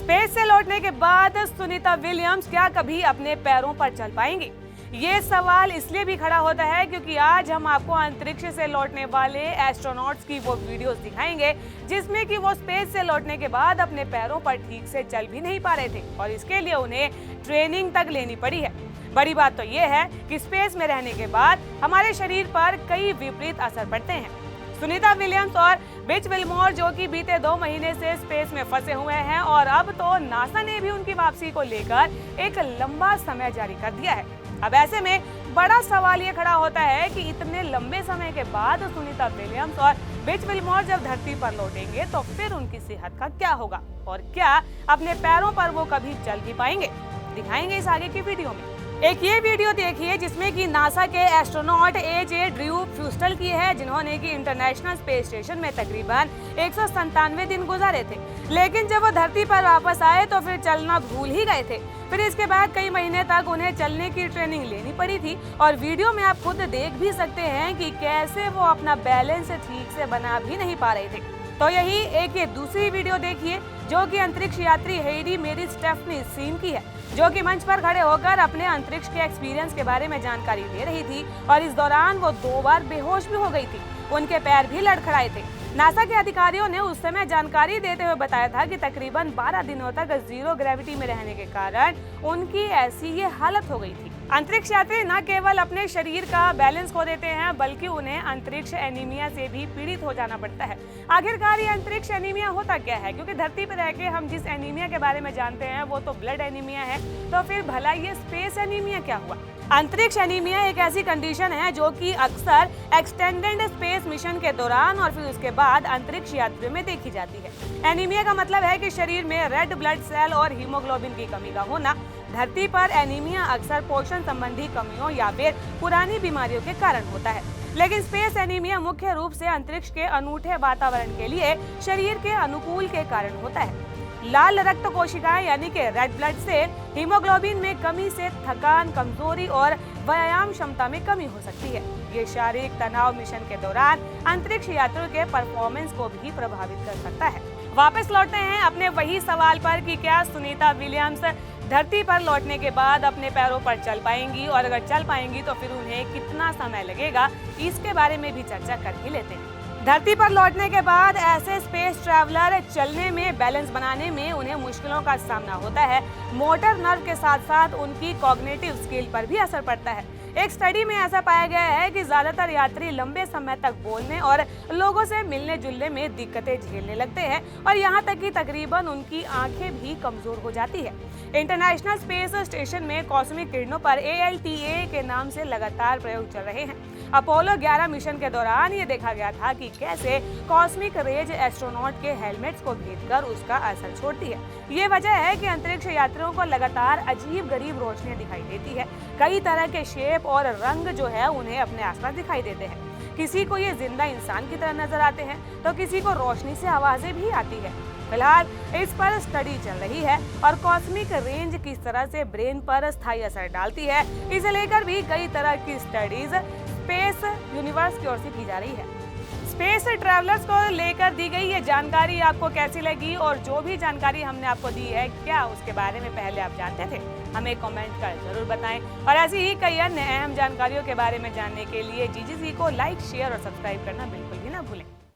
Space से लौटने के बाद सुनीता विलियम्स क्या कभी अपने पैरों पर चल पाएंगी? ये सवाल इसलिए भी खड़ा होता है क्योंकि आज हम आपको अंतरिक्ष से लौटने वाले एस्ट्रोनॉट्स की वो वीडियोस दिखाएंगे जिसमें कि वो स्पेस से लौटने के बाद अपने पैरों पर ठीक से चल भी नहीं पा रहे थे और इसके लिए उन्हें ट्रेनिंग तक लेनी पड़ी है। बड़ी बात तो ये है कि स्पेस में रहने के बाद हमारे शरीर पर कई विपरीत असर पड़ते हैं। सुनीता विलियम्स और बिच विलमोर जो कि बीते 2 महीने से स्पेस में फंसे हुए हैं और अब तो नासा ने भी उनकी वापसी को लेकर एक लंबा समय जारी कर दिया है। अब ऐसे में बड़ा सवाल ये खड़ा होता है कि इतने लंबे समय के बाद सुनीता विलियम्स और बिच विलमोर जब धरती पर लौटेंगे तो फिर उनकी सेहत का क्या होगा और क्या अपने पैरों पर वो कभी चल भी पाएंगे? दिखाएंगे इस आगे की वीडियो में। एक ये वीडियो देखिए जिसमें कि नासा के एस्ट्रोनॉट ए.जे. ड्रू फ्यूस्टल की है जिन्होंने कि इंटरनेशनल स्पेस स्टेशन में तकरीबन 197 दिन गुजारे थे, लेकिन जब वो धरती पर वापस आए तो फिर चलना भूल ही गए थे। फिर इसके बाद कई महीने तक उन्हें चलने की ट्रेनिंग लेनी पड़ी थी और वीडियो में आप खुद देख भी सकते हैं कि कैसे वो अपना बैलेंस ठीक से बना भी नहीं पा रहे थे। तो यही एक ये दूसरी वीडियो देखिए जो कि अंतरिक्ष यात्री हेडी मेरी स्टेफनी सीन की है, जो कि मंच पर खड़े होकर अपने अंतरिक्ष के एक्सपीरियंस के बारे में जानकारी दे रही थी और इस दौरान वो 2 बार बेहोश भी हो गई थी। उनके पैर भी लड़खड़ाए थे। नासा के अधिकारियों ने उस समय जानकारी देते हुए बताया था कि तकरीबन 12 दिनों तक जीरो ग्रेविटी में रहने के कारण उनकी ऐसी ये हालत हो गई थी। अंतरिक्ष यात्री न केवल अपने शरीर का बैलेंस खो देते हैं बल्कि उन्हें अंतरिक्ष एनीमिया से भी पीड़ित हो जाना पड़ता है। आखिरकार ये अंतरिक्ष एनीमिया होता क्या है? क्योंकि धरती पर रहकर हम जिस एनीमिया के बारे में जानते हैं वो तो ब्लड एनीमिया है, तो फिर भला ये स्पेस एनीमिया क्या हुआ? अंतरिक्ष एनीमिया एक ऐसी कंडीशन है जो कि अक्सर एक्सटेंडेड स्पेस मिशन के दौरान और फिर उसके बाद अंतरिक्ष यात्रियों में देखी जाती है। एनीमिया का मतलब है कि शरीर में रेड ब्लड सेल और हीमोग्लोबिन की कमी का होना। धरती पर एनीमिया अक्सर पोषण संबंधी कमियों या फिर पुरानी बीमारियों के कारण होता है, लेकिन स्पेस एनीमिया मुख्य रूप से अंतरिक्ष के अनूठे वातावरण के लिए शरीर के अनुकूल के कारण होता है। लाल रक्त कोशिकाएं यानी कि रेड ब्लड सेल, हीमोग्लोबिन में कमी से थकान, कमजोरी और व्यायाम क्षमता में कमी हो सकती है। ये शारीरिक तनाव मिशन के दौरान अंतरिक्ष यात्रियों के परफॉर्मेंस को भी प्रभावित कर सकता है। वापस लौटते हैं अपने वही सवाल पर कि क्या सुनीता विलियम्स धरती पर लौटने के बाद अपने पैरों पर चल पाएंगी और अगर चल पाएंगी तो फिर उन्हें कितना समय लगेगा, इसके बारे में भी चर्चा कर ही लेते हैं। धरती पर लौटने के बाद ऐसे स्पेस ट्रैवलर चलने में, बैलेंस बनाने में उन्हें मुश्किलों का सामना होता है। मोटर नर्व के साथ साथ उनकी कॉग्निटिव स्किल पर भी असर पड़ता है। एक स्टडी में ऐसा पाया गया है कि ज्यादातर यात्री लंबे समय तक बोलने और लोगों से मिलने जुलने में दिक्कतें झेलने लगते हैं और यहाँ तक कि तकरीबन उनकी आंखें भी कमजोर हो जाती है। इंटरनेशनल स्पेस स्टेशन में कॉस्मिक किरणों पर ALTA के नाम से लगातार प्रयोग चल रहे हैं। अपोलो 11 मिशन के दौरान ये देखा गया था कि कैसे कॉस्मिक रेज एस्ट्रोनॉट के हेलमेट्स को भेदकर उसका असर छोड़ती है। ये वजह है कि अंतरिक्ष यात्रियों को लगातार अजीब गरीब रोशनी दिखाई देती है। कई तरह के शेप और रंग जो है उन्हें अपने आसपास दिखाई देते हैं। किसी को ये जिंदा इंसान की तरह नजर आते हैं तो किसी को रोशनी से आवाजें भी आती है। फिलहाल इस पर स्टडी चल रही है और कॉस्मिक रेंज किस तरह से ब्रेन पर स्थायी असर डालती है, इसे लेकर भी कई तरह की स्टडीज स्पेस यूनिवर्स की ओर से की जा रही है। स्पेस ट्रैवलर्स को लेकर दी गई ये जानकारी आपको कैसी लगी और जो भी जानकारी हमने आपको दी है क्या उसके बारे में पहले आप जानते थे? हमें कमेंट कर जरूर बताएं और ऐसी ही कई अन्य अहम जानकारियों के बारे में जानने के लिए GGC को लाइक, शेयर और सब्सक्राइब करना बिल्कुल